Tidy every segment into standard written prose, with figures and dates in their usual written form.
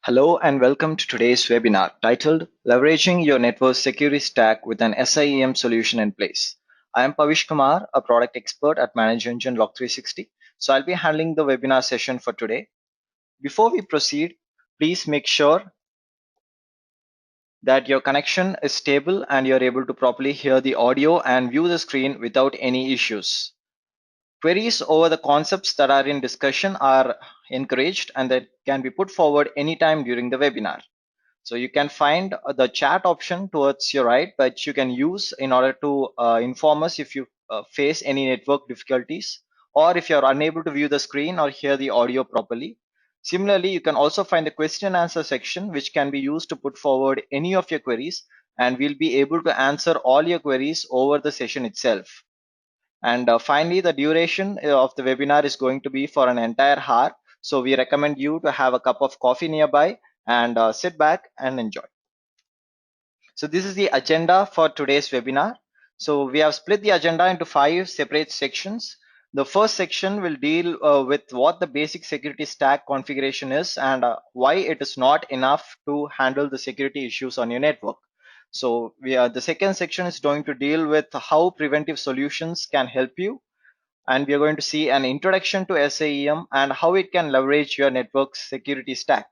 Hello and welcome to today's webinar titled Leveraging Your Network Security Stack with an SIEM Solution in Place. I am Pavish Kumar, a product expert at Managed Engine Log360. So I'll be handling the webinar session for today. Before we proceed, please make sure that your connection is stable and you're able to properly hear the audio and view the screen without any issues. Queries over the concepts that are in discussion are encouraged and that can be put forward anytime during the webinar. So you can find the chat option towards your right, which you can use in order to inform us if you face any network difficulties or if you're unable to view the screen or hear the audio properly. Similarly, you can also find the question and answer section, which can be used to put forward any of your queries, and we'll be able to answer all your queries over the session itself. And finally, the duration of the webinar is going to be for an entire hour. So we recommend you to have a cup of coffee nearby and sit back and enjoy. So this is the agenda for today's webinar. So we have split the agenda into 5 separate sections. The first section will deal with what the basic security stack configuration is and why it is not enough to handle the security issues on your network. So the second section is going to deal with how preventive solutions can help you, and we are going to see an introduction to SIEM and how it can leverage your network security stack.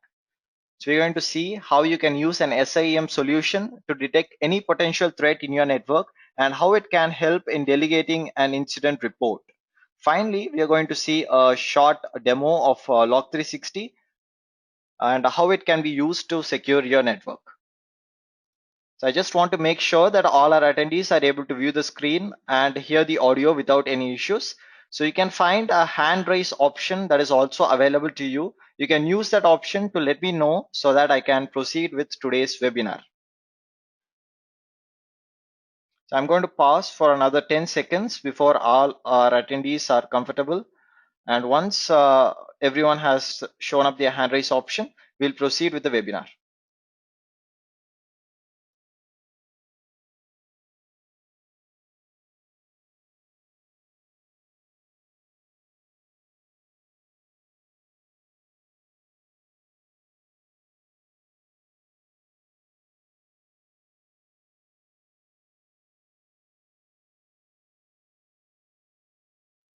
So we're going to see how you can use an SIEM solution to detect any potential threat in your network and how it can help in delegating an incident report. Finally, we are going to see a short demo of Log360 and how it can be used to secure your network. So I just want to make sure that all our attendees are able to view the screen and hear the audio without any issues. So you can find a hand raise option that is also available to you. You can use that option to let me know so that I can proceed with today's webinar. So I'm going to pause for another 10 seconds before all our attendees are comfortable. And once everyone has shown up their hand raise option, we'll proceed with the webinar.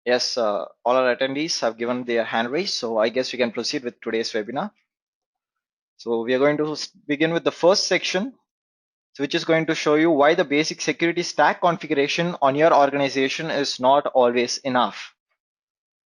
Yes, all our attendees have given their hand raise, so I guess we can proceed with today's webinar. So we are going to begin with the first section, which is going to show you why the basic security stack configuration on your organization is not always enough.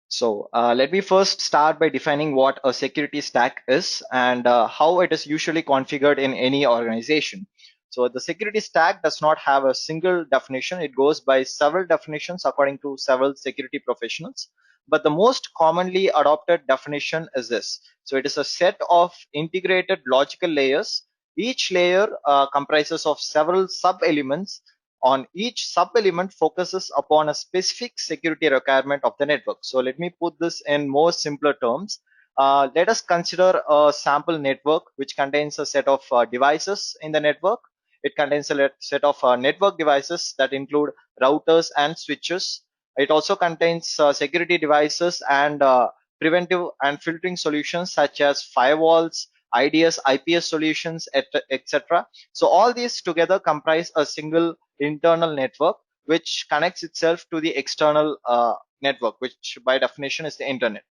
So let me first start by defining what a security stack is and how it is usually configured in any organization. So the security stack does not have a single definition. It goes by several definitions according to several security professionals. But the most commonly adopted definition is this. So it is a set of integrated logical layers. Each layer comprises of several sub-elements. On each sub-element focuses upon a specific security requirement of the network. So let me put this in more simpler terms. Let us consider a sample network which contains a set of devices in the network. It contains a set of network devices that include routers and switches. It also contains security devices and preventive and filtering solutions such as firewalls, IDS, IPS solutions, etc. So all these together comprise a single internal network which connects itself to the external network, which by definition is the internet.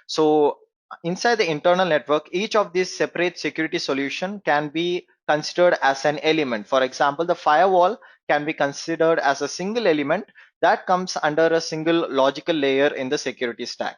So inside the internal network, each of these separate security solution can be considered as an element. For example, the firewall can be considered as a single element that comes under a single logical layer in the security stack.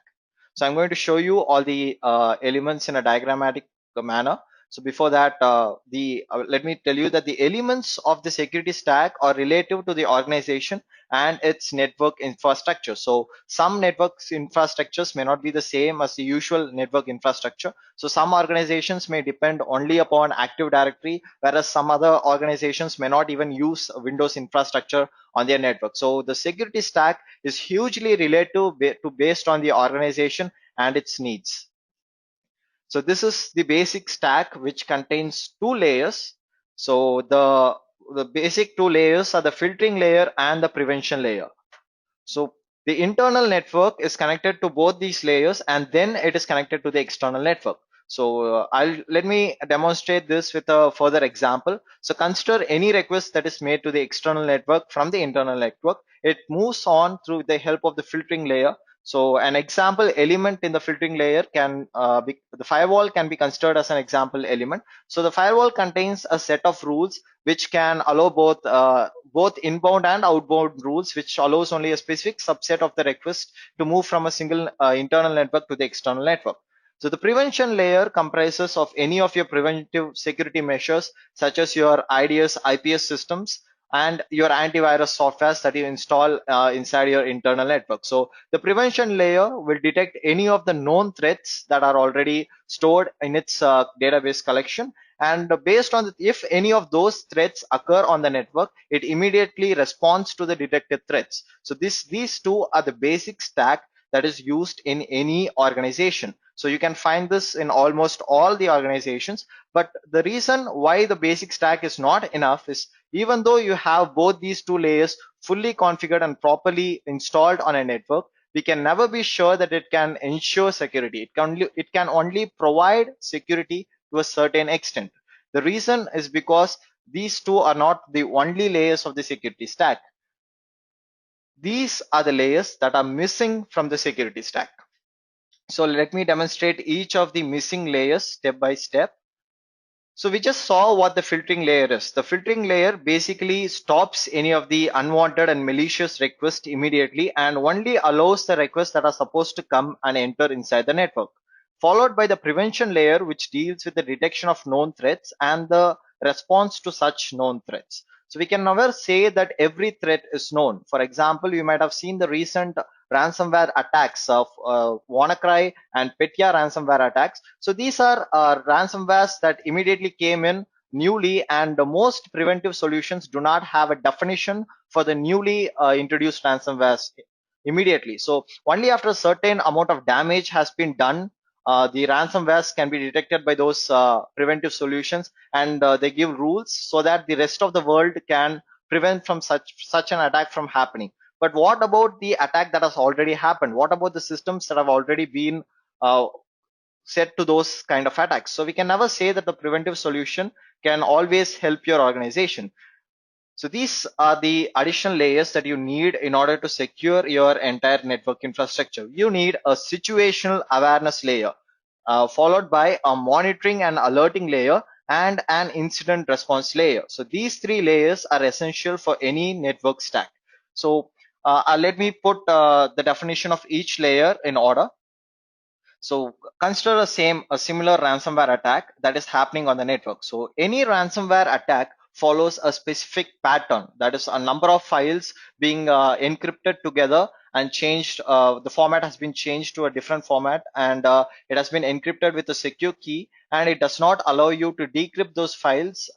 So I'm going to show you all the elements in a diagrammatic manner. So before that, let me tell you that the elements of the security stack are relative to the organization and its network infrastructure. So some networks infrastructures may not be the same as the usual network infrastructure. So some organizations may depend only upon Active Directory, whereas some other organizations may not even use Windows infrastructure on their network. So the security stack is hugely relative to based on the organization and its needs. So this is the basic stack which contains two layers. So the basic two layers are the filtering layer and the prevention layer. So the internal network is connected to both these layers and then it is connected to the external network. So let me demonstrate this with a further example. So consider any request that is made to the external network from the internal network. It moves on through the help of the filtering layer. So an example element in the filtering layer can be the firewall can be considered as an example element. So the firewall contains a set of rules which can allow both inbound and outbound rules, which allows only a specific subset of the request to move from a single internal network to the external network. So the prevention layer comprises of any of your preventive security measures, such as your IDS, IPS systems, and your antivirus softwares that you install inside your internal network. So the prevention layer will detect any of the known threats that are already stored in its database collection. And based on if any of those threats occur on the network, it immediately responds to the detected threats. So these two are the basic stack that is used in any organization. So you can find this in almost all the organizations. But the reason why the basic stack is not enough is even though you have both these two layers fully configured and properly installed on a network, we can never be sure that it can ensure security. It can only provide security to a certain extent. The reason is because these two are not the only layers of the security stack. These are the layers that are missing from the security stack. So let me demonstrate each of the missing layers step by step. So we just saw what the filtering layer is. The filtering layer basically stops any of the unwanted and malicious requests immediately and only allows the requests that are supposed to come and enter inside the network. Followed by the prevention layer, which deals with the detection of known threats and the response to such known threats. So we can never say that every threat is known. For example, you might have seen the recent ransomware attacks of WannaCry and Petya ransomware attacks. So these are ransomwares that immediately came in newly, and the most preventive solutions do not have a definition for the newly introduced ransomwares immediately. So only after a certain amount of damage has been done, the ransomwares can be detected by those preventive solutions, and they give rules so that the rest of the world can prevent from such an attack from happening. But what about the attack that has already happened? What about the systems that have already been uh, set to those kind of attacks? So we can never say that the preventive solution can always help your organization. So these are the additional layers that you need in order to secure your entire network infrastructure. You need a situational awareness layer, followed by a monitoring and alerting layer and an incident response layer. So these three layers are essential for any network stack. So let me put the definition of each layer in order. So consider a similar ransomware attack that is happening on the network. So any ransomware attack follows a specific pattern, that is a number of files being encrypted together and changed. The format has been changed to a different format, and it has been encrypted with a secure key, and it does not allow you to decrypt those files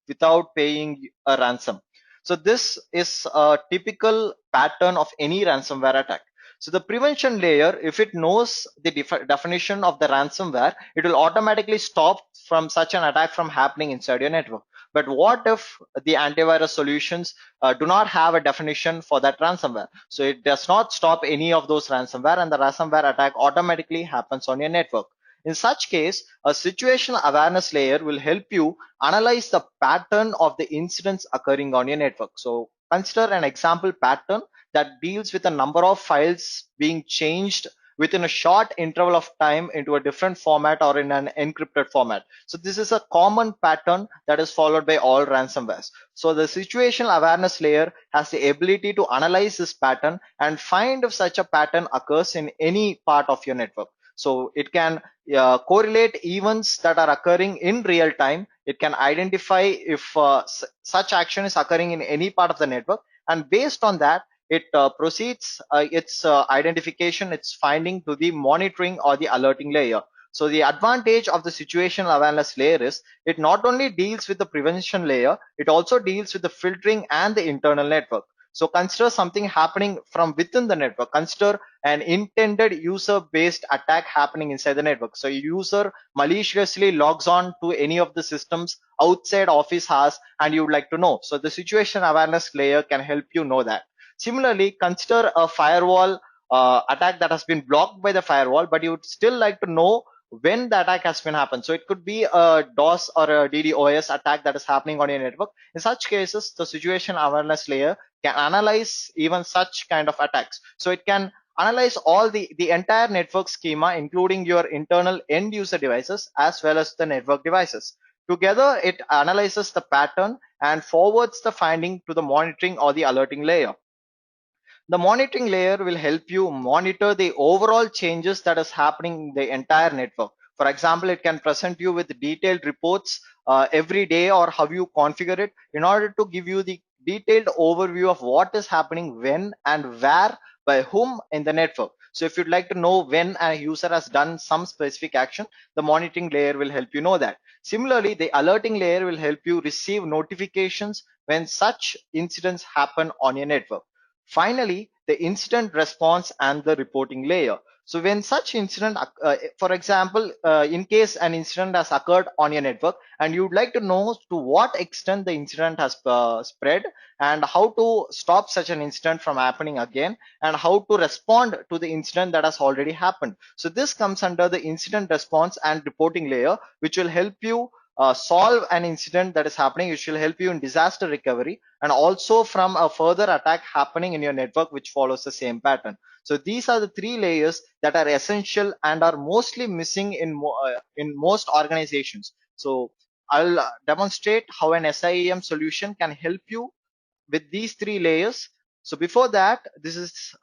without paying a ransom. So this is a typical pattern of any ransomware attack. So the prevention layer, if it knows the definition of the ransomware, it will automatically stop from such an attack from happening inside your network. But what if the antivirus solutions do not have a definition for that ransomware? So it does not stop any of those ransomware, and the ransomware attack automatically happens on your network. In such case, a situational awareness layer will help you analyze the pattern of the incidents occurring on your network. So consider an example pattern that deals with a number of files being changed within a short interval of time into a different format or in an encrypted format. So this is a common pattern that is followed by all ransomwares. So the situational awareness layer has the ability to analyze this pattern and find if such a pattern occurs in any part of your network. So it can correlate events that are occurring in real time. It can identify if such action is occurring in any part of the network, and based on that, it proceeds its identification, its finding to the monitoring or the alerting layer. So the advantage of the situational awareness layer is it not only deals with the prevention layer, it also deals with the filtering and the internal network. So consider something happening from within the network. Consider an intended user based attack happening inside the network. So a user maliciously logs on to any of the systems outside office hours and you would like to know. So the situation awareness layer can help you know that. Similarly, consider a firewall attack that has been blocked by the firewall, but you would still like to know when the attack has been happened. So it could be a DOS or a DDoS attack that is happening on your network. In such cases, the situation awareness layer can analyze even such kind of attacks. So it can analyze all the entire network schema, including your internal end user devices as well as the network devices. Together, it analyzes the pattern and forwards the finding to the monitoring or the alerting layer. The monitoring layer will help you monitor the overall changes that is happening in the entire network. For example, it can present you with detailed reports every day or how you configure it in order to give you the detailed overview of what is happening when and where by whom in the network. So if you'd like to know when a user has done some specific action, the monitoring layer will help you know that. Similarly, the alerting layer will help you receive notifications when such incidents happen on your network. Finally, the incident response and the reporting layer. So when such incident, for example, in case an incident has occurred on your network and you'd like to know to what extent the incident has spread and how to stop such an incident from happening again and how to respond to the incident that has already happened. So this comes under the incident response and reporting layer, which will help you solve an incident that is happening. It will help you in disaster recovery and also from a further attack happening in your network which follows the same pattern. So these are the three layers that are essential and are mostly missing in most organizations. So I'll demonstrate how an SIEM solution can help you with these three layers. So before that, this is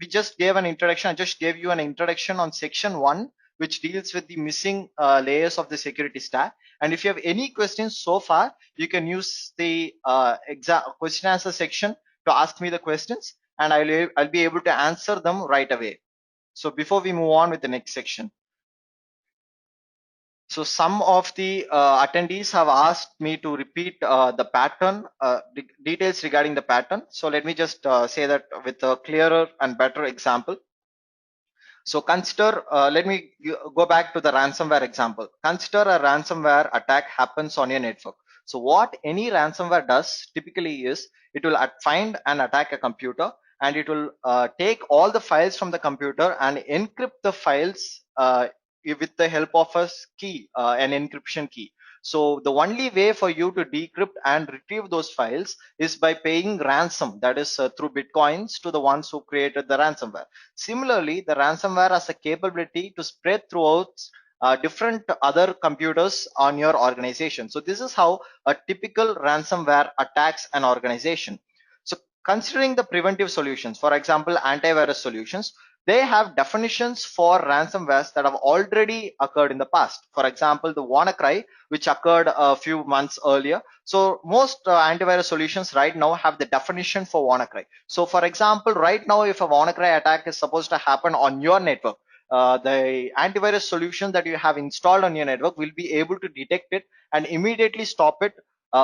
we just gave an introduction. I just gave you an introduction on section 1, which deals with the missing layers of the security stack. And if you have any questions so far, you can use the question answer section to ask me the questions, and I'll be able to answer them right away. So before we move on with the next section. So some of the attendees have asked me to repeat the pattern, details regarding the pattern. So let me just say that with a clearer and better example. So consider, let me go back to the ransomware example. Consider a ransomware attack happens on your network. So what any ransomware does typically is it will find and attack a computer, and it will take all the files from the computer and encrypt the files with the help of a key, an encryption key. So the only way for you to decrypt and retrieve those files is by paying ransom, that is through bitcoins, to the ones who created the ransomware. Similarly, the ransomware has a capability to spread throughout different other computers on your organization. So this is how a typical ransomware attacks an organization. So considering the preventive solutions, for example, antivirus solutions, they have definitions for ransomwares that have already occurred in the past. For example, the WannaCry, which occurred a few months earlier. So most antivirus solutions right now have the definition for WannaCry. So for example, right now, if a WannaCry attack is supposed to happen on your network, the antivirus solution that you have installed on your network will be able to detect it and immediately stop it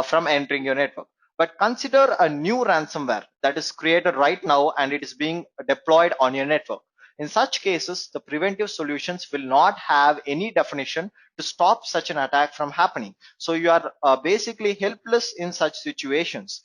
from entering your network. But consider a new ransomware that is created right now and it is being deployed on your network. In such cases, the preventive solutions will not have any definition to stop such an attack from happening. So you are basically helpless in such situations.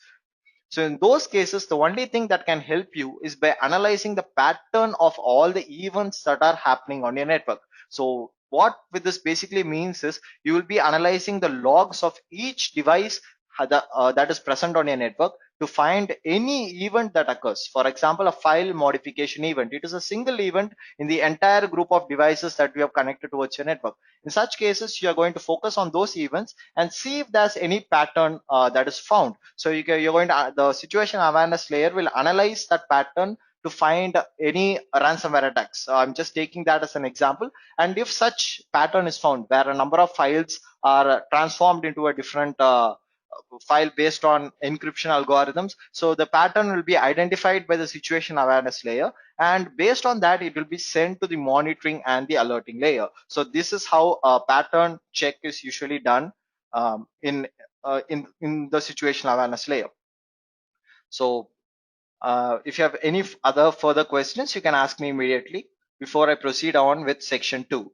So in those cases, the only thing that can help you is by analyzing the pattern of all the events that are happening on your network. So what with this basically means is you will be analyzing the logs of each device that is present on your network to find any event that occurs. For example, a file modification event. It is a single event in the entire group of devices that we have connected towards your network. In such cases, you are going to focus on those events and see if there's any pattern that is found. So you're going to the situation awareness layer will analyze that pattern to find any ransomware attacks. I'm just taking that as an example. And if such pattern is found where a number of files are transformed into a different file based on encryption algorithms, so the pattern will be identified by the situation awareness layer, and based on that it will be sent to the monitoring and the alerting layer. So this is how a pattern check is usually done in the situation awareness layer. So if you have any other further questions, you can ask me immediately before I proceed on with section 2.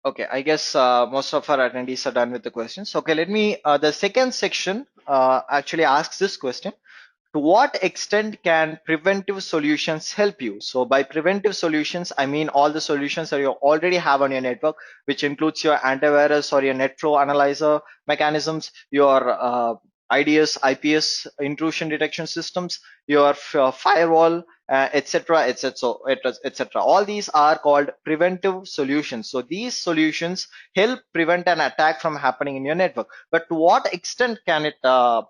Okay, I guess most of our attendees are done with the questions. Okay, let me, the second section actually asks this question. To what extent can preventive solutions help you? So by preventive solutions, I mean all the solutions that you already have on your network, which includes your antivirus or your net flow analyzer mechanisms, your IDS, IPS intrusion detection systems, your firewall, etc., etc., etc. All these are called preventive solutions. So these solutions help prevent an attack from happening in your network. But to what extent can it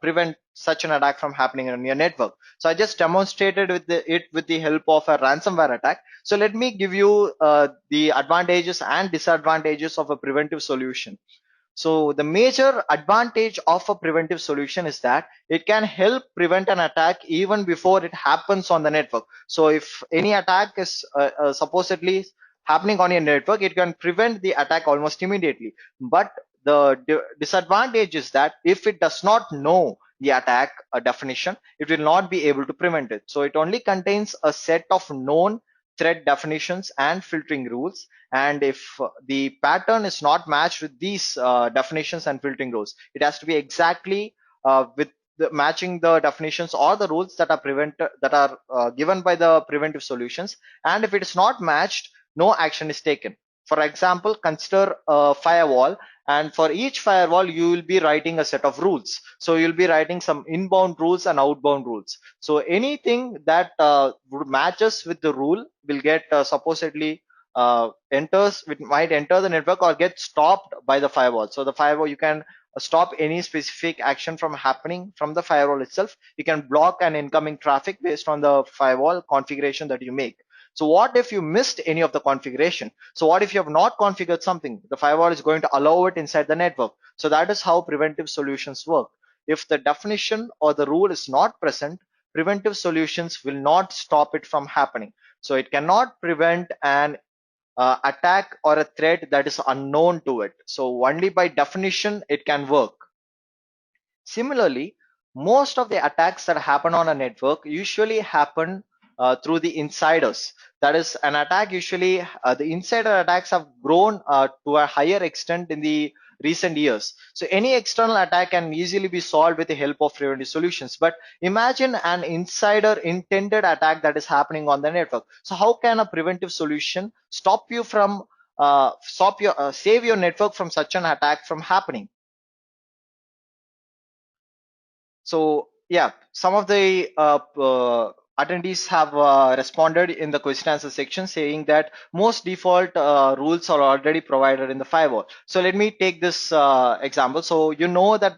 prevent such an attack from happening on your network? So I just demonstrated it with the help of a ransomware attack. So let me give you the advantages and disadvantages of a preventive solution. So the major advantage of a preventive solution is that it can help prevent an attack even before it happens on the network. So if any attack is supposedly happening on your network, it can prevent the attack almost immediately. But the disadvantage is that if it does not know the attack definition, it will not be able to prevent it. So it only contains a set of known threat definitions and filtering rules, and if the pattern is not matched with these definitions and filtering rules, it has to be exactly with matching the definitions or the rules that are given by the preventive solutions. And if it is not matched, no action is taken. For example, consider a firewall, and for each firewall you will be writing a set of rules. So you'll be writing some inbound rules and outbound rules. So anything that matches with the rule will get supposedly enters, it might enter the network or get stopped by the firewall. So the firewall, you can stop any specific action from happening from the firewall itself. You can block an incoming traffic based on the firewall configuration that you make. So what if you missed any of the configuration? So what if you have not configured something? The firewall is going to allow it inside the network. So that is how preventive solutions work. If the definition or the rule is not present, preventive solutions will not stop it from happening. So it cannot prevent an attack or a threat that is unknown to it. So only by definition it can work. Similarly, most of the attacks that happen on a network usually happen through the insiders. That is, an attack usually, the insider attacks have grown to a higher extent in the recent years. So any external attack can easily be solved with the help of preventive solutions. But imagine an insider intended attack that is happening on the network. So how can a preventive solution stop you from save your network from such an attack from happening? So yeah, some of the attendees have responded in the question answer section saying that most default rules are already provided in the firewall. So let me take this example. So you know that,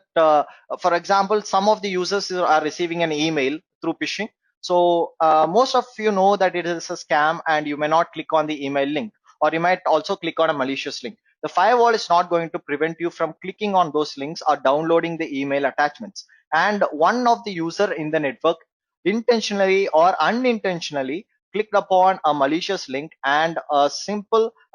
for example, some of the users are receiving an email through phishing. So most of you know that it is a scam and you may not click on the email link, or you might also click on a malicious link. The firewall is not going to prevent you from clicking on those links or downloading the email attachments. And one of the user in the network intentionally or unintentionally clicked upon a malicious link, and a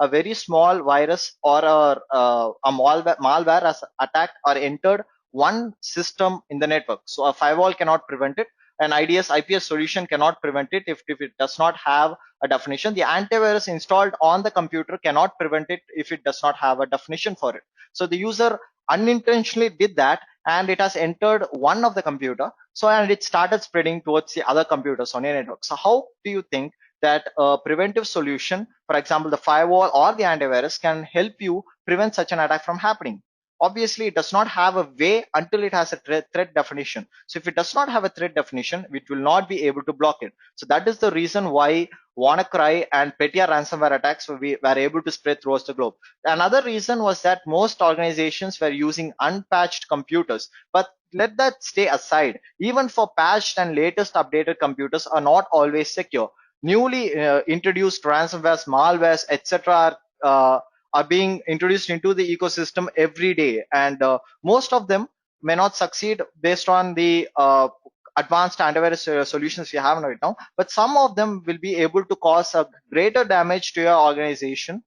very small virus or a malware has attacked or entered one system in the network. So a firewall cannot prevent it. An IDS IPS solution cannot prevent it if it does not have a definition. The antivirus installed on the computer cannot prevent it if it does not have a definition for it. So the user unintentionally did that, and it has entered one of the computer, so and it started spreading towards the other computers on your network. So how do you think that a preventive solution, for example the firewall or the antivirus, can help you prevent such an attack from happening? Obviously it does not have a way until it has a threat definition. So if it does not have a threat definition, it will not be able to block it. So that is the reason why WannaCry and Petya ransomware attacks were able to spread throughout the globe. Another reason was that most organizations were using unpatched computers. But let that stay aside. Even for patched and latest updated computers are not always secure. Newly introduced ransomwares, malwares, etc. Are being introduced into the ecosystem every day, and most of them may not succeed based on the advanced antivirus solutions we have right now, but some of them will be able to cause a greater damage to your organization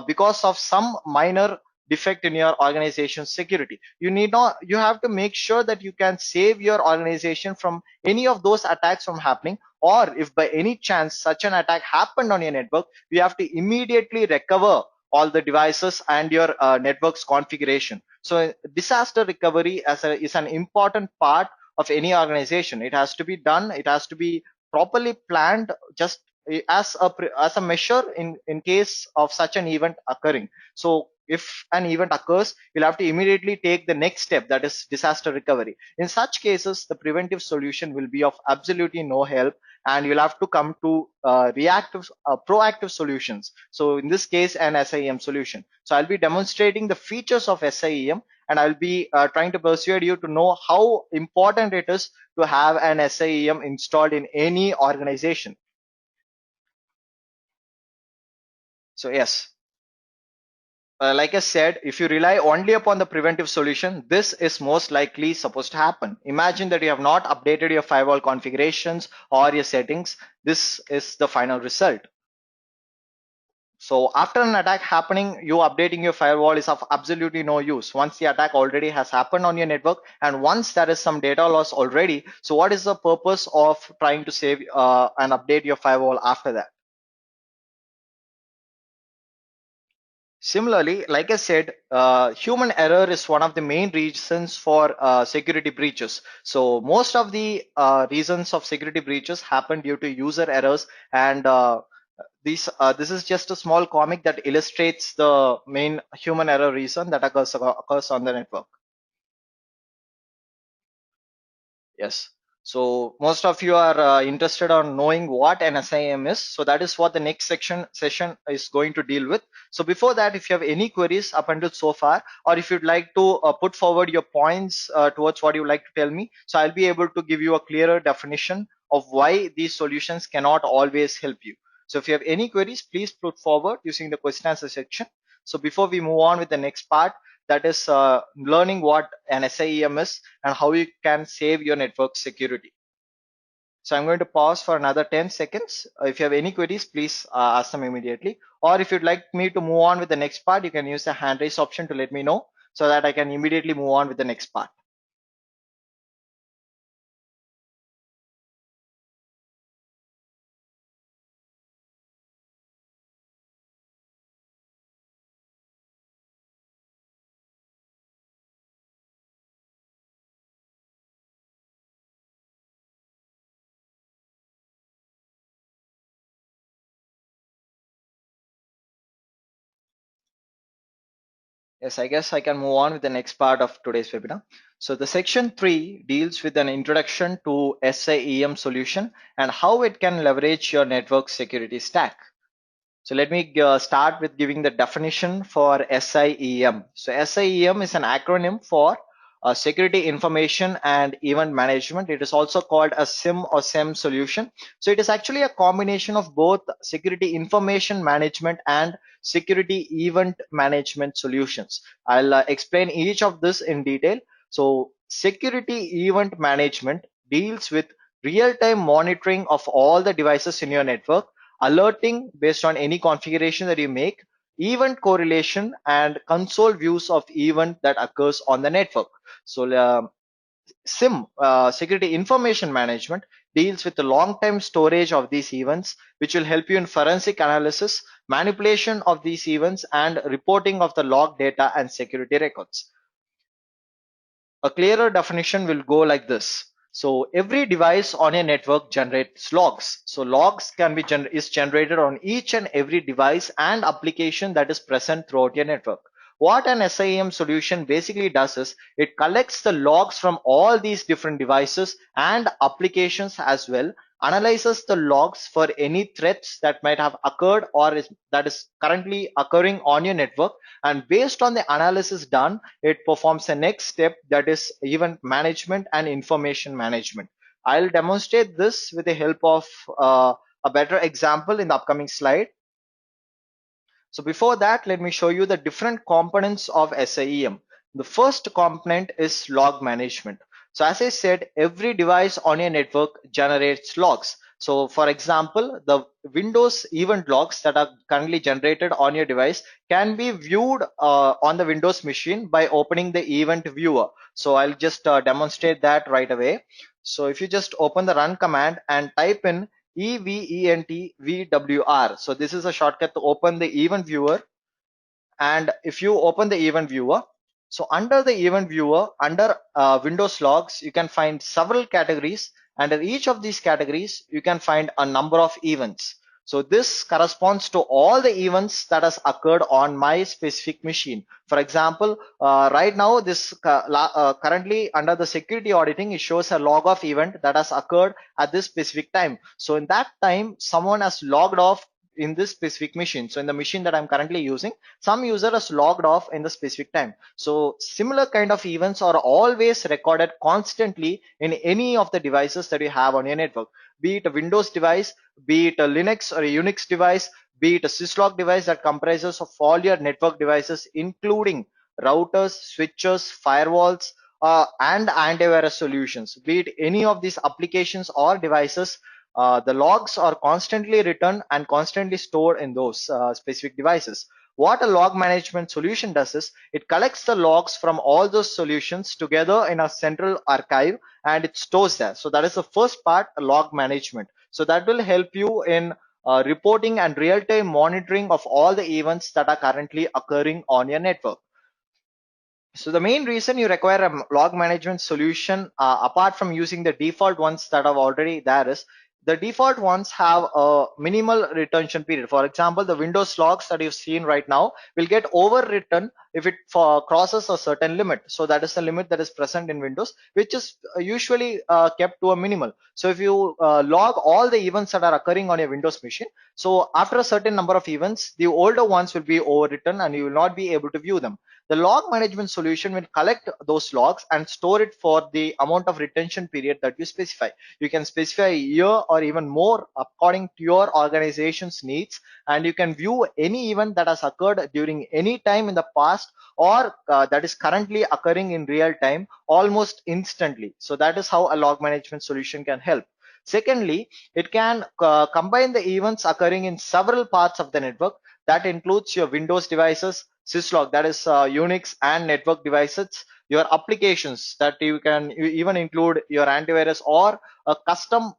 because of some minor defect in your organization's security. You have to make sure that you can save your organization from any of those attacks from happening, or if by any chance such an attack happened on your network, you have to immediately recover all the devices and your network's configuration. So disaster recovery is an important part of any organization. It has to be done, it has to be properly planned, just as a measure in case of such an event occurring. So if an event occurs, you'll have to immediately take the next step, that is disaster recovery. In such cases, the preventive solution will be of absolutely no help, and you'll have to come to proactive solutions. So in this case, an SIEM solution. So I'll be demonstrating the features of SIEM, and I'll be trying to persuade you to know how important it is to have an SIEM installed in any organization. So yes, like I said, if you rely only upon the preventive solution, this is most likely supposed to happen. Imagine that you have not updated your firewall configurations or your settings. This is the final result. So after an attack happening, you updating your firewall is of absolutely no use. Once the attack already has happened on your network, and once there is some data loss already, so what is the purpose of trying to save and update your firewall after that? Similarly, like I said, human error is one of the main reasons for security breaches. So most of the reasons of security breaches happen due to user errors, and this is just a small comic that illustrates the main human error reason that occurs on the network. Yes. So most of you are interested on knowing what an SIM is. So that is what the next session is going to deal with. So before that, if you have any queries up until so far, or if you'd like to put forward your points towards what you like to tell me, so I'll be able to give you a clearer definition of why these solutions cannot always help you. So if you have any queries, please put forward using the question answer section. So before we move on with the next part, that is learning what an SIEM is and how you can save your network security. So I'm going to pause for another 10 seconds. If you have any queries, please ask them immediately. Or if you'd like me to move on with the next part, you can use the hand raise option to let me know so that I can immediately move on with the next part. Yes, I guess I can move on with the next part of today's webinar. So the section 3 deals with an introduction to SIEM solution and how it can leverage your network security stack. So let me start with giving the definition for SIEM. So SIEM is an acronym for Security Information and Event Management. It is also called a SIM or SIEM solution. So it is actually a combination of both security information management and security event management solutions. I'll explain each of this in detail. So security event management deals with real-time monitoring of all the devices in your network, alerting based on any configuration that you make, event correlation, and console views of event that occurs on the network. So SIM, security information management, deals with the long-term storage of these events, which will help you in forensic analysis, manipulation of these events, and reporting of the log data and security records. A clearer definition will go like this. So every device on a network generates logs. So logs can be is generated on each and every device and application that is present throughout your network. What an SIEM solution basically does is it collects the logs from all these different devices and applications as well, analyzes the logs for any threats that might have occurred or that is currently occurring on your network, and based on the analysis done, it performs the next step, that is event management and information management. I'll demonstrate this with the help of a better example in the upcoming slide. So before that, let me show you the different components of SIEM. The first component is log management. So as I said, every device on your network generates logs. So for example, the Windows event logs that are currently generated on your device can be viewed on the Windows machine by opening the event viewer. So I'll just demonstrate that right away. So if you just open the run command and type in EVENTVWR. So this is a shortcut to open the event viewer. And if you open the event viewer, so under the event viewer, under Windows logs, you can find several categories. Under each of these categories, you can find a number of events. So this corresponds to all the events that has occurred on my specific machine. For example, right now, this currently under the security auditing, it shows a log of event that has occurred at this specific time. So in that time, someone has logged off in this specific machine. So in the machine that I'm currently using, some user has logged off in the specific time. So similar kind of events are always recorded constantly in any of the devices that you have on your network, be it a Windows device, be it a Linux or a Unix device, be it a syslog device that comprises of all your network devices, including routers, switches, firewalls, and antivirus solutions. Be it any of these applications or devices, the logs are constantly written and constantly stored in those specific devices. What a log management solution does is it collects the logs from all those solutions together in a central archive and it stores that. So that is the first part, log management. So that will help you in reporting and real-time monitoring of all the events that are currently occurring on your network. So the main reason you require a log management solution, apart from using the default ones that are already there, is the default ones have a minimal retention period. For example, the Windows logs that you've seen right now will get overwritten if it crosses a certain limit. So that is the limit that is present in Windows, which is usually kept to a minimal. So if you log all the events that are occurring on your Windows machine, so after a certain number of events, the older ones will be overwritten and you will not be able to view them. The log management solution will collect those logs and store it for the amount of retention period that you specify. You can specify a year or even more according to your organization's needs, and you can view any event that has occurred during any time in the past or that is currently occurring in real time almost instantly. So that is how a log management solution can help. Secondly, it can combine the events occurring in several parts of the network. That includes your Windows devices, syslog, that is Unix and network devices, your applications that you even include your antivirus or a custom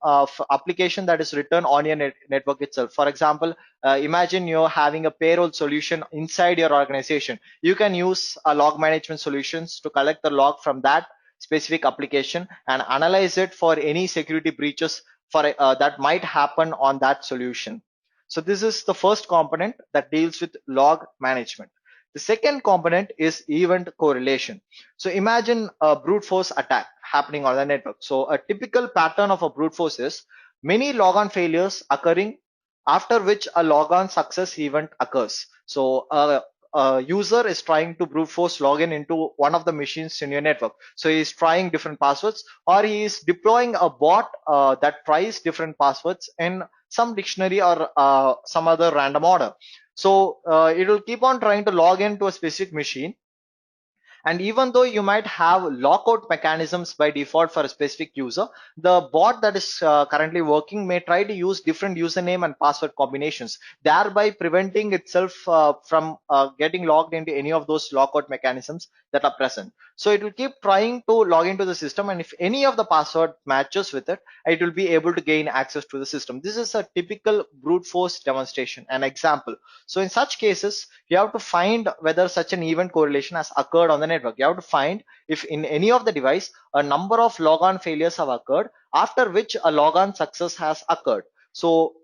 application that is written on your network itself. For example, imagine you're having a payroll solution inside your organization. You can use a log management solutions to collect the log from that specific application and analyze it for any security breaches that might happen on that solution. So this is the first component that deals with log management. The second component is event correlation. So imagine a brute force attack happening on the network. So a typical pattern of a brute force is many logon failures occurring, after which a logon success event occurs. So a user is trying to brute force login into one of the machines in your network. So he is trying different passwords, or he is deploying a bot that tries different passwords in some dictionary or some other random order. So it will keep on trying to log into a specific machine, and even though you might have lockout mechanisms by default for a specific user, the bot that is currently working may try to use different username and password combinations, thereby preventing itself from getting logged into any of those lockout mechanisms that are present. So it will keep trying to log into the system, and if any of the password matches with it, it will be able to gain access to the system. This is a typical brute force demonstration, an example. So in such cases, you have to find whether such an event correlation has occurred on the network. You have to find if in any of the device a number of logon failures have occurred, after which a logon success has occurred. So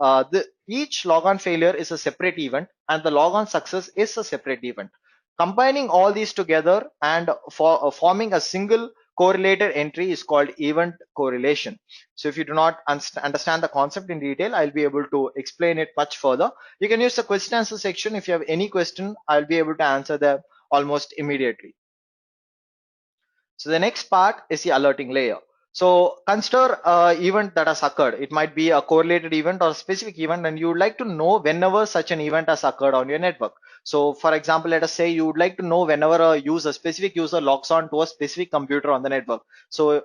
each logon failure is a separate event and the logon success is a separate event. Combining all these together and forming a single correlated entry is called event correlation. So if you do not understand the concept in detail, I'll be able to explain it much further. You can use the question answer section. If you have any question, I'll be able to answer them almost immediately. So the next part is the alerting layer. So consider event that has occurred. It might be a correlated event or a specific event, and you would like to know whenever such an event has occurred on your network. So for example, let us say you would like to know whenever a specific user logs on to a specific computer on the network. So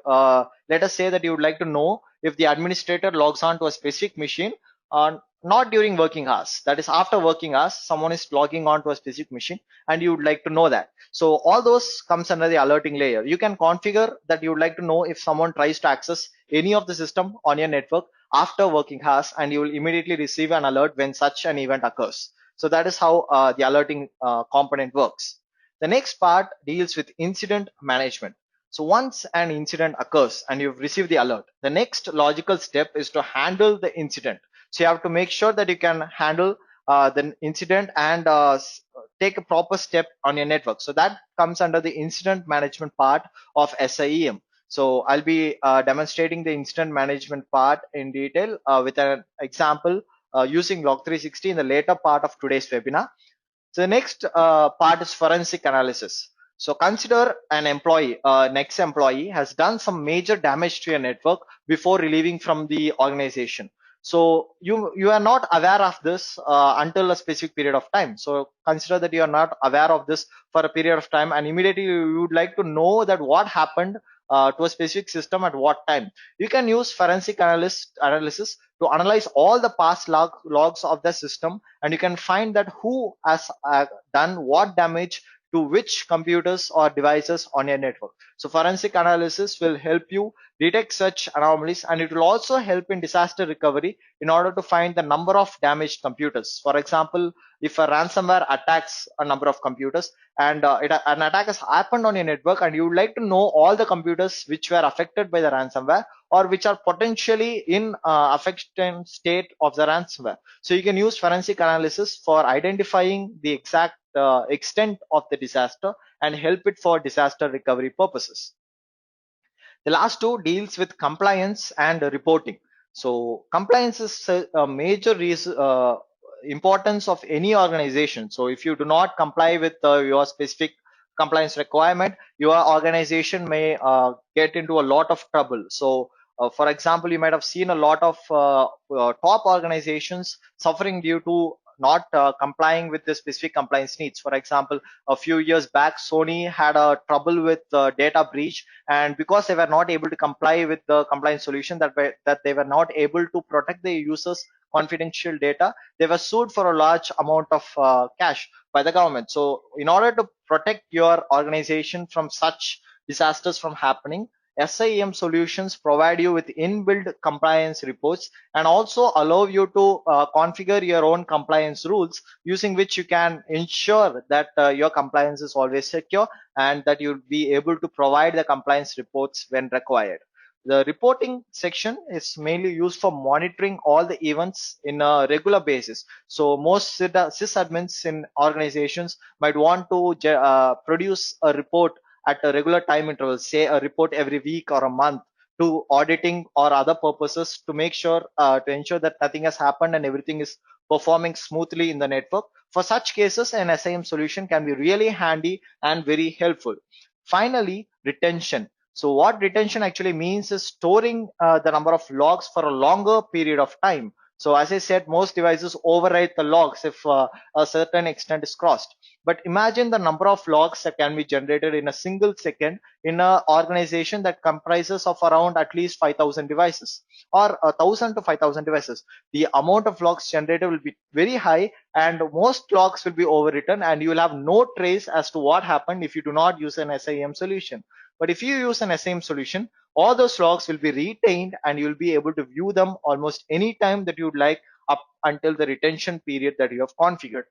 let us say that you would like to know if the administrator logs on to a specific machine on not during working hours, that is after working hours, someone is logging on to a specific machine and you would like to know that. So all those comes under the alerting layer. You can configure that you would like to know if someone tries to access any of the system on your network after working hours, and you will immediately receive an alert when such an event occurs. So that is how the alerting component works. The next part deals with incident management. So once an incident occurs and you've received the alert, the next logical step is to handle the incident. So you have to make sure that you can handle the incident and take a proper step on your network. So that comes under the incident management part of SIEM. So I'll be demonstrating the incident management part in detail with an example using Log360 in the later part of today's webinar. So the next part is forensic analysis. So consider an employee, next employee has done some major damage to your network before relieving from the organization. So you are not aware of this until a specific period of time. So consider that you are not aware of this for a period of time, and immediately you would like to know that what happened to a specific system at what time. You can use forensic analysis to analyze all the past logs of the system, and you can find that who has done what damage to which computers or devices on your network. So forensic analysis will help you detect such anomalies, and it will also help in disaster recovery in order to find the number of damaged computers. For example, if a ransomware attacks a number of computers and an attack has happened on your network, and you would like to know all the computers which were affected by the ransomware or which are potentially in affected state of the ransomware. So you can use forensic analysis for identifying the exact extent of the disaster and help it for disaster recovery purposes. The last two deals with compliance and reporting. So compliance is a major importance of any organization. So if you do not comply with your specific compliance requirement, your organization may get into a lot of trouble. So for example, you might have seen a lot of top organizations suffering due to not complying with the specific compliance needs. For example, a few years back, Sony had a trouble with data breach, and because they were not able to comply with the compliance solution, that they were not able to protect the users confidential data, they were sued for a large amount of cash by the government. So in order to protect your organization from such disasters from happening, SIEM solutions provide you with inbuilt compliance reports and also allow you to configure your own compliance rules, using which you can ensure that your compliance is always secure and that you'll be able to provide the compliance reports when required. The reporting section is mainly used for monitoring all the events in a regular basis. So most sysadmins in organizations might want to produce a report at a regular time interval, say a report every week or a month, to auditing or other purposes, to make sure to ensure that nothing has happened and everything is performing smoothly in the network. For such cases, an SIM solution can be really handy and very helpful. Finally, retention. So what retention actually means is storing the number of logs for a longer period of time. So as I said, most devices overwrite the logs if a certain extent is crossed. But imagine the number of logs that can be generated in a single second in an organization that comprises of around at least 5,000 devices or 1,000 to 5,000 devices. The amount of logs generated will be very high, and most logs will be overwritten, and you will have no trace as to what happened if you do not use an SIEM solution. But if you use an SIEM solution, all those logs will be retained and you will be able to view them almost any time that you would like, up until the retention period that you have configured.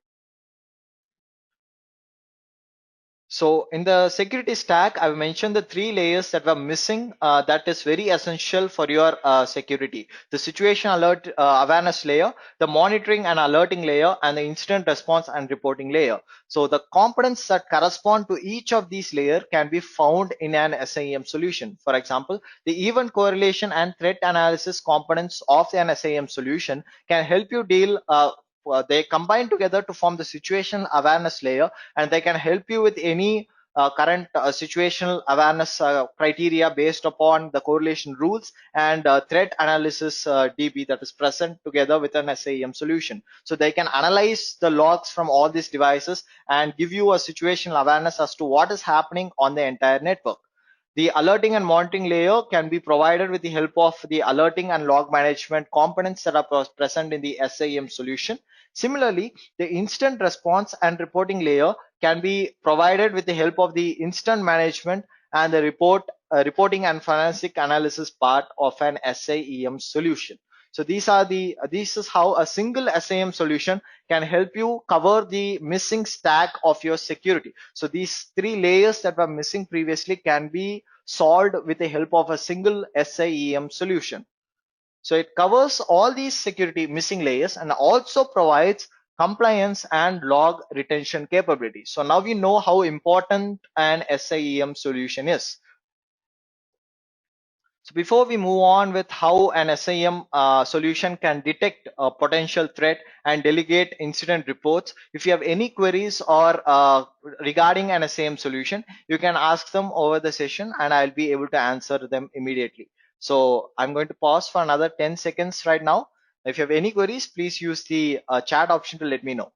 So in the security stack, I've mentioned the three layers that were missing that is very essential for your security. The situation alert awareness layer, the monitoring and alerting layer, and the incident response and reporting layer. So the components that correspond to each of these layers can be found in an SIEM solution. For example, the event correlation and threat analysis components of an SIEM solution can help you deal they combine together to form the situational awareness layer, and they can help you with any current situational awareness criteria based upon the correlation rules and threat analysis DB that is present together with an SIEM solution. So they can analyze the logs from all these devices and give you a situational awareness as to what is happening on the entire network. The alerting and monitoring layer can be provided with the help of the alerting and log management components that are present in the SIEM solution. Similarly, the instant response and reporting layer can be provided with the help of the incident management and the reporting and forensic analysis part of an SIEM solution. So this is how a single SIEM solution can help you cover the missing stack of your security. So these three layers that were missing previously can be solved with the help of a single SIEM solution. So it covers all these security missing layers and also provides compliance and log retention capabilities. So now we know how important an SIEM solution is. So before we move on with how an SIEM solution can detect a potential threat and delegate incident reports, if you have any queries or regarding an SIEM solution, you can ask them over the session and I'll be able to answer them immediately. So I'm going to pause for another 10 seconds right now. If you have any queries, please use the chat option to let me know.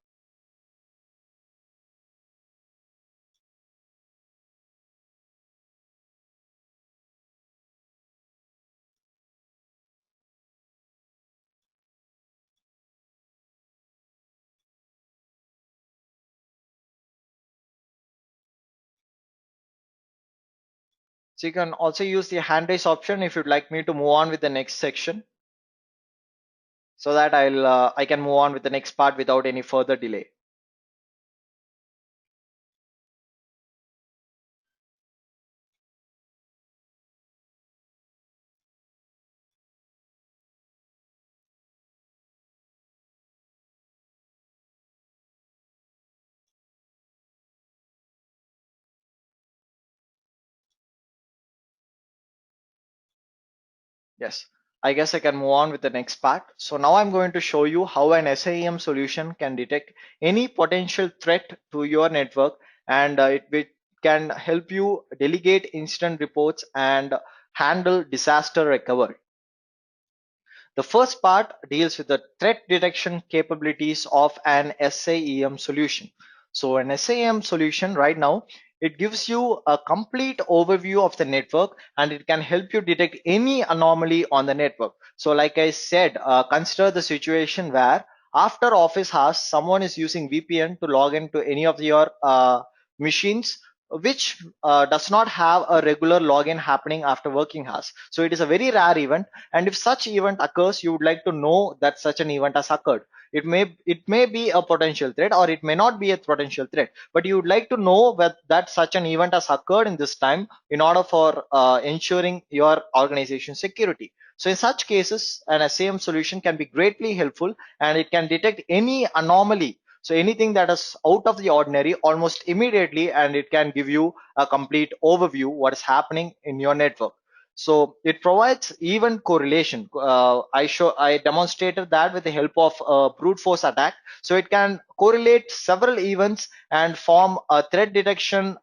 So you can also use the hand raise option if you'd like me to move on with the next section, so that I can move on with the next part without any further delay. Yes, I guess I can move on with the next part. So now I'm going to show you how an SIEM solution can detect any potential threat to your network, and can help you delegate incident reports and handle disaster recovery. The first part deals with the threat detection capabilities of an SIEM solution. So an SIEM solution right now, it gives you a complete overview of the network and it can help you detect any anomaly on the network. So like I said, consider the situation where after office hours, someone is using VPN to log into any of your machines, which does not have a regular login happening after working hours. So it is a very rare event, and if such event occurs, you would like to know that such an event has occurred. It may be a potential threat or it may not be a potential threat, but you would like to know that such an event has occurred in this time in order for ensuring your organization security. So in such cases, an SIEM solution can be greatly helpful and it can detect any anomaly, so anything that is out of the ordinary almost immediately, and it can give you a complete overview what is happening in your network. So it provides even correlation. I demonstrated that with the help of a brute force attack. So it can correlate several events and form a threat detection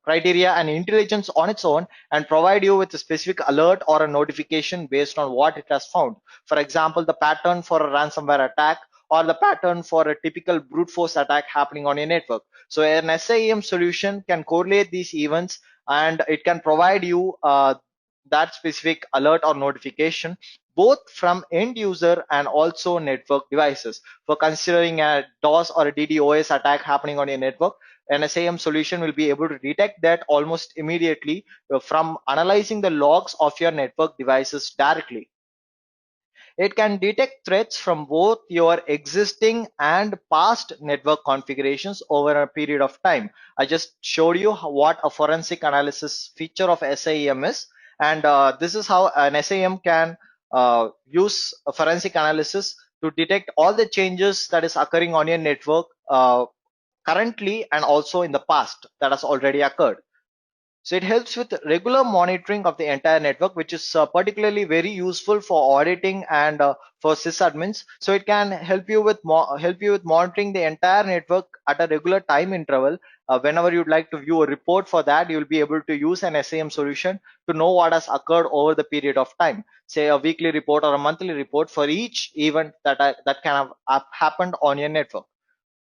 criteria and intelligence on its own, and provide you with a specific alert or a notification based on what it has found. For example, the pattern for a ransomware attack or the pattern for a typical brute force attack happening on your network. So an SIEM solution can correlate these events and it can provide you that specific alert or notification both from end user and also network devices. For considering a DOS or a DDoS attack happening on your network, an SIEM solution will be able to detect that almost immediately from analyzing the logs of your network devices directly. It can detect threats from both your existing and past network configurations over a period of time. I just showed you what a forensic analysis feature of SIEM is, and this is how an SIEM can use a forensic analysis to detect all the changes that is occurring on your network currently and also in the past that has already occurred. So it helps with regular monitoring of the entire network, which is particularly very useful for auditing and for sysadmins. So it can help you with monitoring the entire network at a regular time interval. Whenever you'd like to view a report for that, you'll be able to use an SIEM solution to know what has occurred over the period of time. Say a weekly report or a monthly report for each event that can have happened on your network.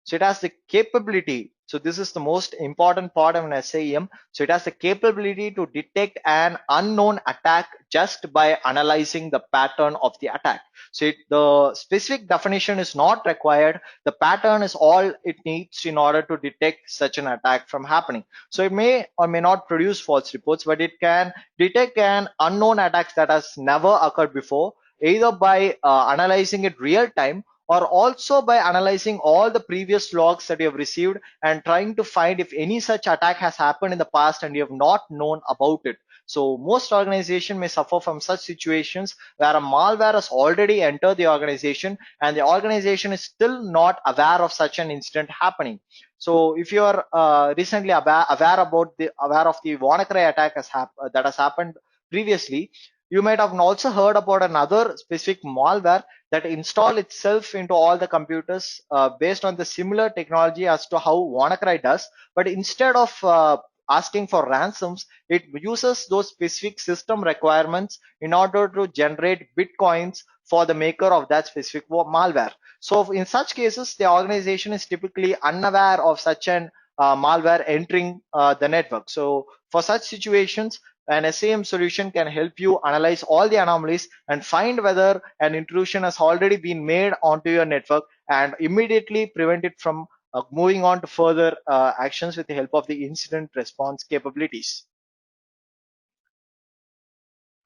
So it has the capability. So this is the most important part of an SIEM. So it has the capability to detect an unknown attack just by analyzing the pattern of the attack. So the specific definition is not required. The pattern is all it needs in order to detect such an attack from happening. So it may or may not produce false reports, but it can detect an unknown attack that has never occurred before, either by analyzing it real time, or also by analyzing all the previous logs that you have received and trying to find if any such attack has happened in the past and you have not known about it. So most organizations may suffer from such situations where a malware has already entered the organization and the organization is still not aware of such an incident happening. So if you are recently aware of the WannaCry attack that has happened previously, you might have also heard about another specific malware that install itself into all the computers based on the similar technology as to how WannaCry does, but instead of asking for ransoms, it uses those specific system requirements in order to generate bitcoins for the maker of that specific malware. So in such cases, the organization is typically unaware of such an malware entering the network. So for such situations, an SIEM solution can help you analyze all the anomalies and find whether an intrusion has already been made onto your network and immediately prevent it from moving on to further actions with the help of the incident response capabilities.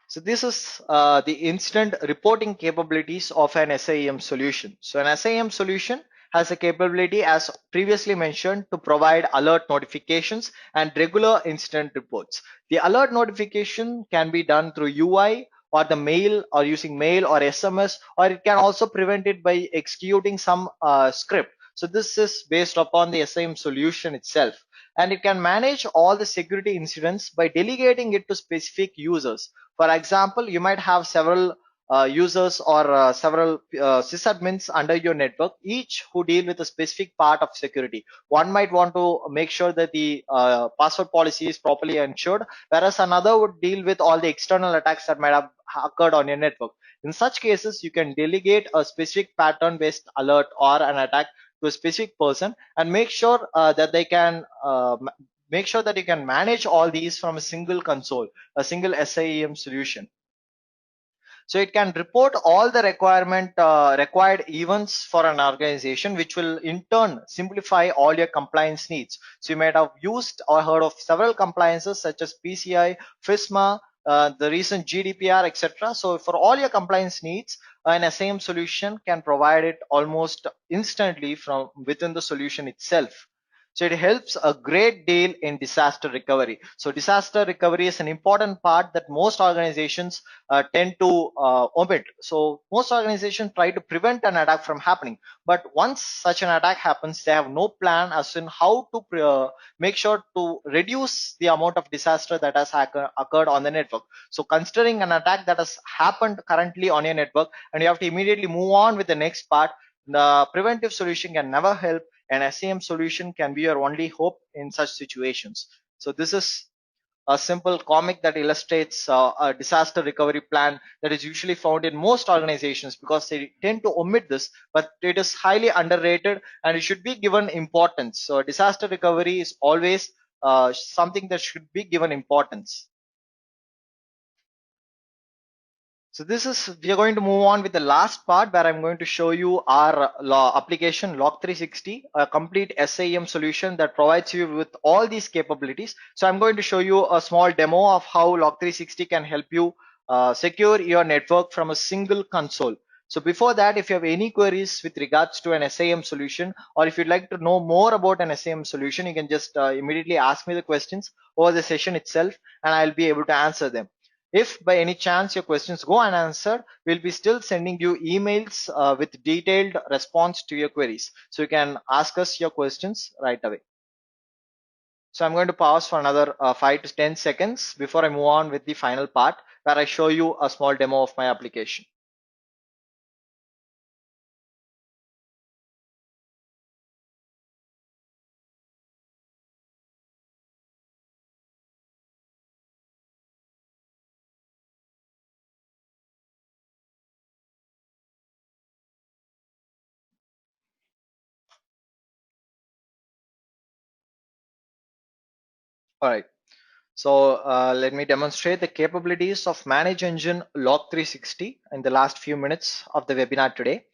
So this is the incident reporting capabilities of an SIEM solution. So an SIEM solution has a capability, as previously mentioned, to provide alert notifications and regular incident reports. The alert notification can be done through UI or the mail, or using mail or SMS, or it can also prevent it by executing some script. So this is based upon the SIEM solution itself. And it can manage all the security incidents by delegating it to specific users. For example, you might have several users or several sysadmins under your network, each who deal with a specific part of security. One might want to make sure that the password policy is properly ensured, whereas another would deal with all the external attacks that might have occurred on your network. In such cases, you can delegate a specific pattern based alert or an attack to a specific person and make sure that they can make sure that you can manage all these from a single console, a single SIEM solution. So it can report all the required events for an organization, which will in turn simplify all your compliance needs. So you might have used or heard of several compliances such as PCI, FISMA, the recent GDPR, etc. So for all your compliance needs, an SIEM solution can provide it almost instantly from within the solution itself. So it helps a great deal in disaster recovery. So disaster recovery is an important part that most organizations tend to omit. So most organizations try to prevent an attack from happening, but once such an attack happens, they have no plan as in how to make sure to reduce the amount of disaster that has occurred on the network. So considering an attack that has happened currently on your network and you have to immediately move on with the next part, the preventive solution can never help. An SIEM solution can be your only hope in such situations. So this is a simple comic that illustrates a disaster recovery plan that is usually found in most organizations because they tend to omit this, but it is highly underrated and it should be given importance. So disaster recovery is always something that should be given importance. So this is, we are going to move on with the last part where I'm going to show you our application Log360, a complete SIEM solution that provides you with all these capabilities. So I'm going to show you a small demo of how Log360 can help you secure your network from a single console. So before that, if you have any queries with regards to an SIEM solution, or if you'd like to know more about an SIEM solution, you can just immediately ask me the questions over the session itself and I'll be able to answer them. If by any chance your questions go unanswered, we'll be still sending you emails with detailed response to your queries. So you can ask us your questions right away. So I'm going to pause for another 5 to 10 seconds before I move on with the final part where I show you a small demo of my application. All right. So let me demonstrate the capabilities of Manage Engine Log360 in the last few minutes of the webinar today.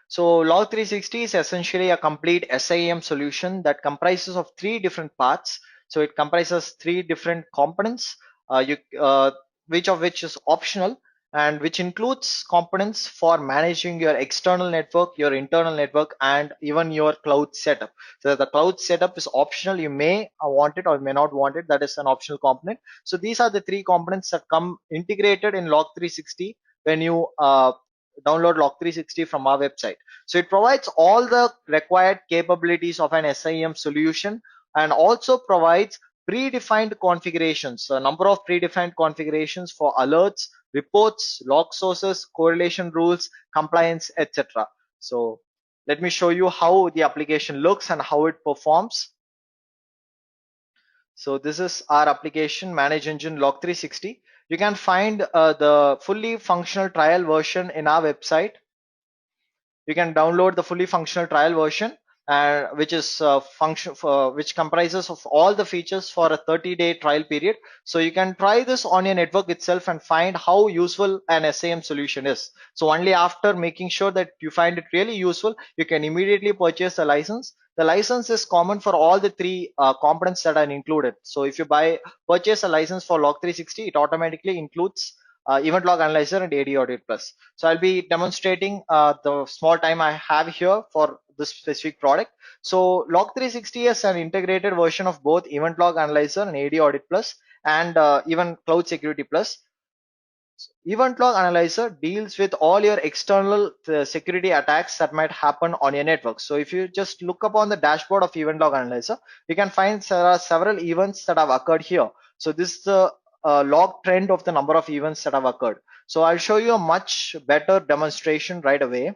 So Log360 is essentially a complete SIEM solution that comprises of three different parts. So it comprises three different components, which of which is optional. and which includes components for managing your external network, your internal network, and even your cloud setup. So the cloud setup is optional. You may want it or may not want it. That is an optional component. So these are the three components that come integrated in Log360 when you download Log360 from our website. So it provides all the required capabilities of an SIEM solution, and also provides predefined configurations, a number of predefined configurations for alerts, reports, log sources, correlation rules, compliance, etc. So let me show you how the application looks and how it performs. So this is our application Manage Engine Log360. You can find the fully functional trial version in our website. You can download the fully functional trial version, which is which comprises of all the features for a 30-day trial period. So you can try this on your network itself and find how useful an SAM solution is. So only after making sure that you find it really useful, you can immediately purchase a license. The license is common for all the three components that are included. So if you purchase a license for Log360, it automatically includes Event Log Analyzer and AD Audit Plus. So I'll be demonstrating the small time I have here for this specific product. So Log360 is an integrated version of both Event Log Analyzer and AD Audit Plus, and even Cloud Security Plus. Event Log Analyzer deals with all your external security attacks that might happen on your network. So if you just look upon the dashboard of Event Log Analyzer, you can find there are several events that have occurred here. So this is the log trend of the number of events that have occurred. So I'll show you a much better demonstration right away.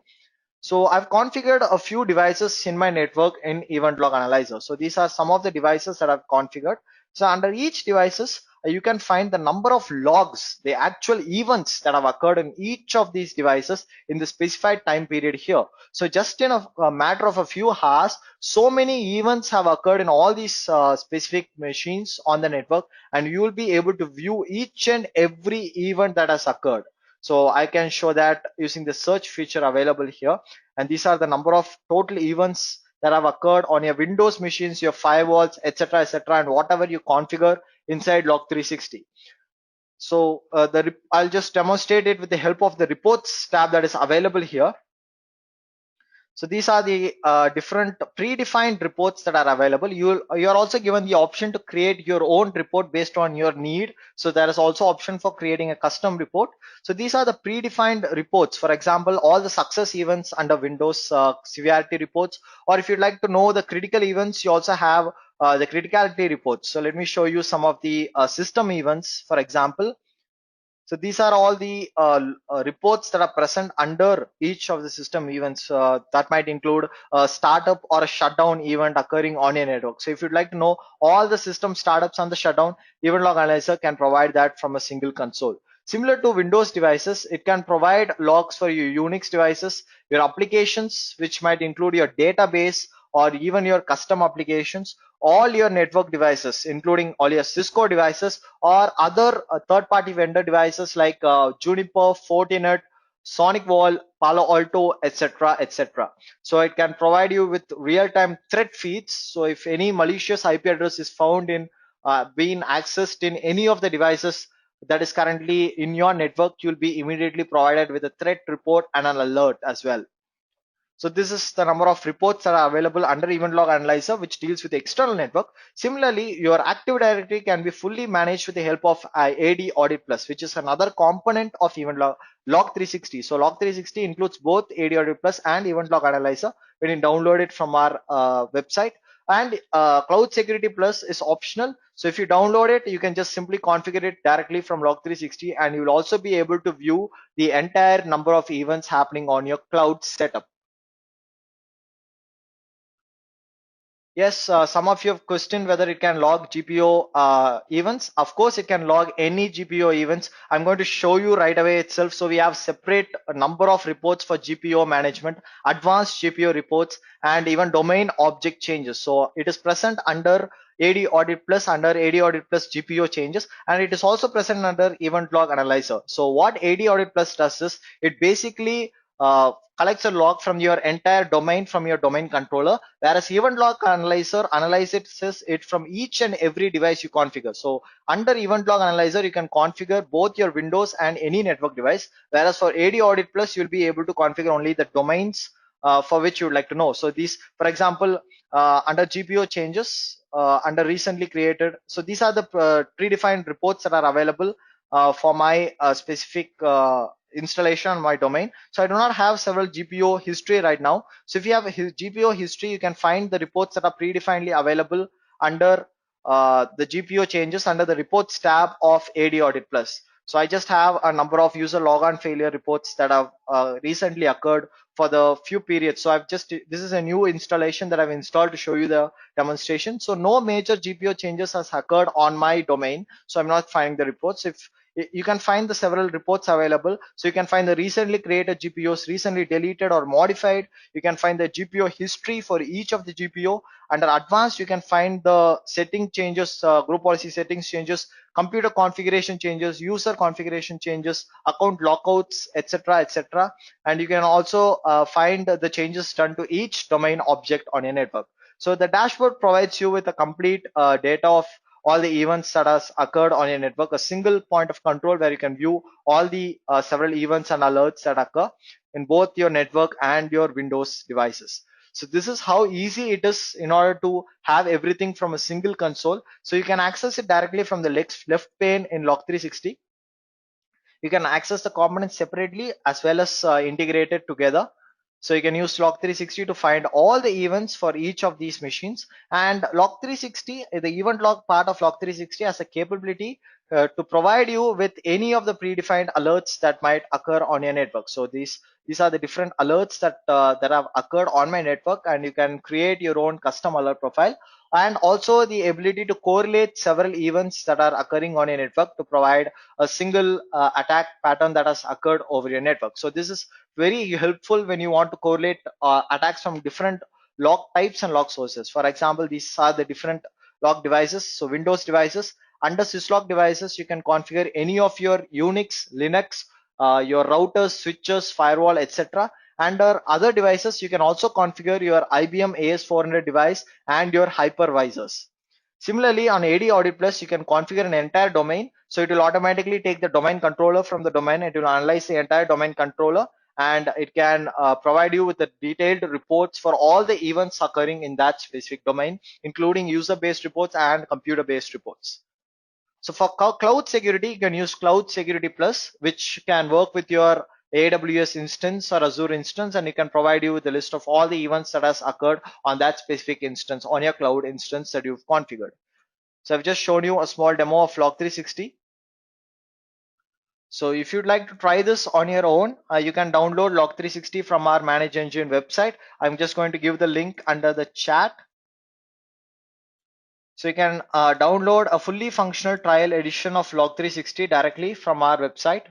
So I've configured a few devices in my network in Event Log Analyzer. So these are some of the devices that I've configured. So under each devices, you can find the number of logs, the actual events that have occurred in each of these devices in the specified time period here. So just in a matter of a few hours, so many events have occurred in all these specific machines on the network, and you will be able to view each and every event that has occurred. So I can show that using the search feature available here. And these are the number of total events that have occurred on your Windows machines, your firewalls, etc., and whatever you configure inside Log360. So I'll just demonstrate it with the help of the reports tab that is available here. So these are the different predefined reports that are available. You're also given the option to create your own report based on your need. So there is also option for creating a custom report. So these are the predefined reports. For example, all the success events under Windows severity reports, or if you'd like to know the critical events, you also have the criticality reports. So let me show you some of the system events, for example. So these are all the reports that are present under each of the system events that might include a startup or a shutdown event occurring on your network. So if you'd like to know all the system startups and the shutdown, Event Log Analyzer can provide that from a single console. Similar to Windows devices, it can provide logs for your Unix devices, your applications, which might include your database or even your custom applications, all your network devices, including all your Cisco devices or other third-party vendor devices like Juniper, Fortinet, SonicWall, Palo Alto, etc. So it can provide you with real-time threat feeds. So if any malicious IP address is found in being accessed in any of the devices that is currently in your network, you'll be immediately provided with a threat report and an alert as well. So this is the number of reports that are available under Event Log Analyzer, which deals with the external network. Similarly, your Active Directory can be fully managed with the help of AD Audit Plus, which is another component of Log360. So Log360 includes both AD Audit Plus and Event Log Analyzer when you download it from our website. And Cloud Security Plus is optional. So if you download it, you can just simply configure it directly from Log360, and you will also be able to view the entire number of events happening on your cloud setup. Yes, some of you have questioned whether it can log GPO events. Of course, it can log any GPO events. I'm going to show you right away itself. So we have separate number of reports for GPO management, advanced GPO reports, and even domain object changes. So it is present under AD Audit Plus, under AD Audit Plus GPO changes, and it is also present under Event Log Analyzer. So what AD Audit Plus does is it basically collects a log from your entire domain from your domain controller, whereas event log analyzer analyzes it from each and every device you configure. So under event log analyzer, you can configure both your Windows and any network device, whereas for AD Audit Plus, you'll be able to configure only the domains for which you would like to know. So these, for example, under GPO changes, under recently created, so these are the predefined reports that are available for my specific installation on my domain. So I do not have several GPO history right now. So if you have a GPO history, you can find the reports that are predefinedly available under the GPO changes under the reports tab of AD Audit Plus. So I just have a number of user logon failure reports that have recently occurred for the few periods. So this is a new installation that I've installed to show you the demonstration. So no major GPO changes has occurred on my domain. So I'm not finding the reports. If you can find the several reports available, so you can find the recently created GPOs, recently deleted or modified. You can find the GPO history for each of the GPO. Under advanced, you can find the setting changes, group policy settings changes, computer configuration changes, user configuration changes, account lockouts, etc., etc. And you can also find the changes done to each domain object on your network. So the dashboard provides you with a complete data of all the events that has occurred on your network, a single point of control where you can view all the several events and alerts that occur in both your network and your Windows devices. So this is how easy it is in order to have everything from a single console. So you can access it directly from the left pane in Log360. You can access the components separately as well as integrated together. So you can use Log360 to find all the events for each of these machines. And Log360, the event log part of Log360 has a capability to provide you with any of the predefined alerts that might occur on your network. So these are the different alerts that have occurred on my network, and you can create your own custom alert profile, and also the ability to correlate several events that are occurring on your network to provide a single attack pattern that has occurred over your network. So this is very helpful when you want to correlate attacks from different log types and log sources. For example, these are the different log devices. So Windows devices, under syslog devices, you can configure any of your Unix, Linux, your routers, switches, firewall, etc. Under other devices, you can also configure your IBM AS400 device and your hypervisors. Similarly, on AD Audit Plus, you can configure an entire domain. So it will automatically take the domain controller from the domain. It will analyze the entire domain controller, and it can provide you with the detailed reports for all the events occurring in that specific domain, including user-based reports and computer-based reports. So for cloud security, you can use Cloud Security Plus, which can work with your AWS instance or Azure instance, and it can provide you with a list of all the events that has occurred on that specific instance, on your cloud instance that you've configured. So I've just shown you a small demo of Log360. So if you'd like to try this on your own, you can download Log360 from our Manage Engine website. I'm just going to give the link under the chat. So you can download a fully functional trial edition of Log360 directly from our website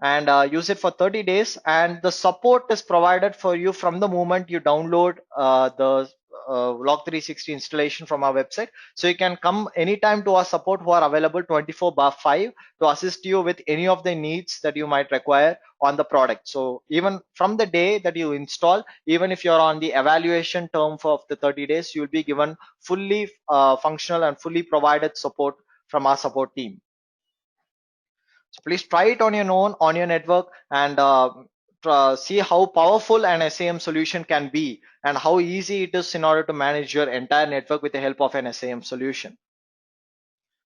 and use it for 30 days. And the support is provided for you from the moment you download the Log360 installation from our website. So you can come anytime to our support, who are available 24/5 to assist you with any of the needs that you might require on the product. So even from the day that you install, even if you're on the evaluation term for the 30 days, you'll be given fully functional and fully provided support from our support team. So please try it on your own, on your network, and see how powerful an SIEM solution can be and how easy it is in order to manage your entire network with the help of an SIEM solution.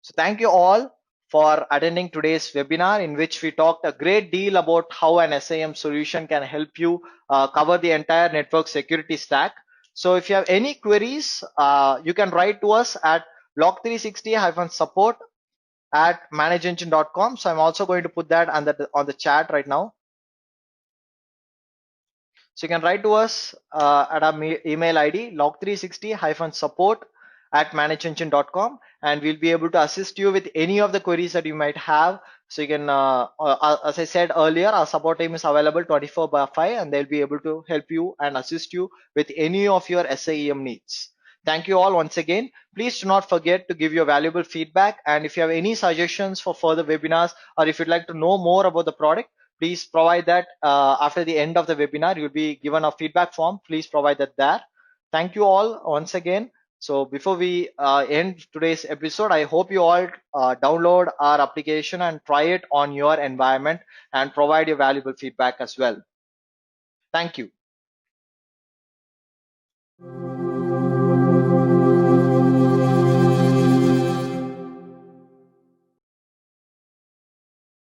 So thank you all for attending today's webinar, in which we talked a great deal about how an SIEM solution can help you cover the entire network security stack. So if you have any queries, you can write to us at log360-support at manageengine.com. So I'm also going to put that on the chat right now. So you can write to us at our email ID log360-support at manageengine.com, and we'll be able to assist you with any of the queries that you might have. So you can, as I said earlier, our support team is available 24/5, and they'll be able to help you and assist you with any of your SIEM needs. Thank you all once again. Please do not forget to give your valuable feedback. And if you have any suggestions for further webinars, or if you'd like to know more about the product, please provide that after the end of the webinar. You'll be given a feedback form. Please provide that there. Thank you all once again. So before we end today's episode, I hope you all download our application and try it on your environment and provide your valuable feedback as well. Thank you.